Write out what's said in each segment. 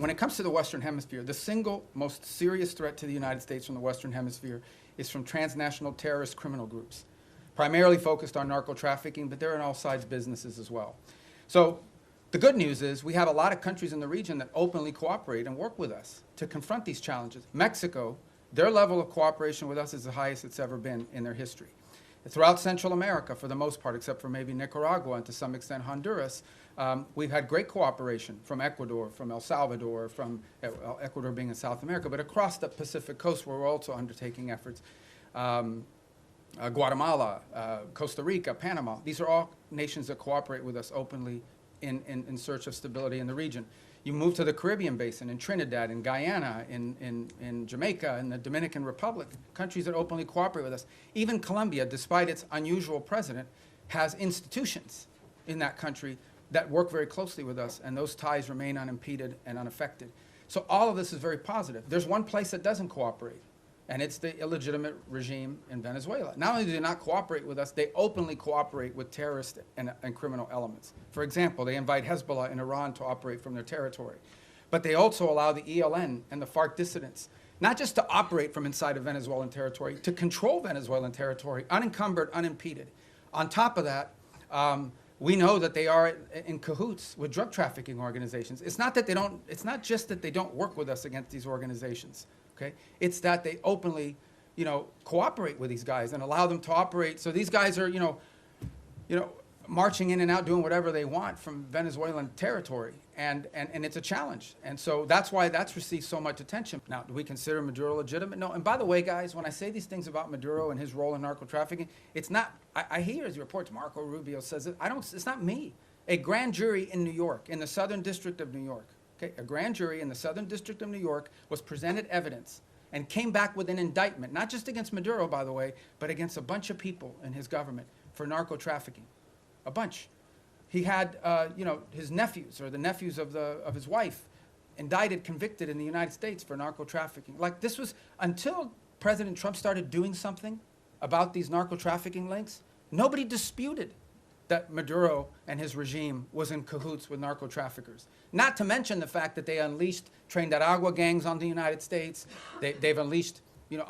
when it comes to the Western Hemisphere, the single most serious threat to the United States from the Western Hemisphere is from transnational terrorist criminal groups, primarily focused on narco trafficking, but they're in all sides businesses as well. So the good news is we have a lot of countries in the region that openly cooperate and work with us to confront these challenges. Mexico, their level of cooperation with us is the highest it's ever been in their history. Throughout Central America, for the most part, except for maybe Nicaragua and to some extent Honduras, we've had great cooperation from Ecuador, from El Salvador, from Ecuador being in South America, but across the Pacific coast where we're also undertaking efforts. Guatemala, Costa Rica, Panama, these are all nations that cooperate with us openly in search of stability in the region. You move to the Caribbean basin, in Trinidad, in Guyana, in Jamaica, in the Dominican Republic, countries that openly cooperate with us. Even Colombia, despite its unusual president, has institutions in that country that work very closely with us, and those ties remain unimpeded and unaffected. So all of this is very positive. There's one place that doesn't cooperate, and it's the illegitimate regime in Venezuela. Not only do they not cooperate with us, they openly cooperate with terrorist and criminal elements. For example, they invite Hezbollah in Iran to operate from their territory. But they also allow the ELN and the FARC dissidents not just to operate from inside of Venezuelan territory, to control Venezuelan territory, unencumbered, unimpeded. On top of that, we know that they are in cahoots with drug trafficking organizations. It's not just that they don't work with us against these organizations. Okay? It's that they openly, cooperate with these guys and allow them to operate. So these guys are, marching in and out, doing whatever they want from Venezuelan territory, and it's a challenge. And so that's why that's received so much attention. Now, do we consider Maduro legitimate? No. And by the way, guys, when I say these things about Maduro and his role in narco trafficking, it's not. I hear his reports. Marco Rubio says it. It's not me. A grand jury in New York, in the Southern District of New York. Okay, a grand jury in the Southern District of New York was presented evidence and came back with an indictment, not just against Maduro, by the way, but against a bunch of people in his government for narco trafficking. A bunch. He had, his nephews or the nephews of his wife indicted, convicted in the United States for narco trafficking. Like, this was, until President Trump started doing something about these narco trafficking links, nobody disputed that Maduro and his regime was in cahoots with narco traffickers. Not to mention the fact that they unleashed Trinidad gangs on the United States. They've unleashed,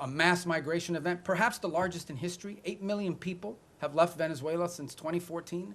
a mass migration event, perhaps the largest in history. 8 million people have left Venezuela since 2014.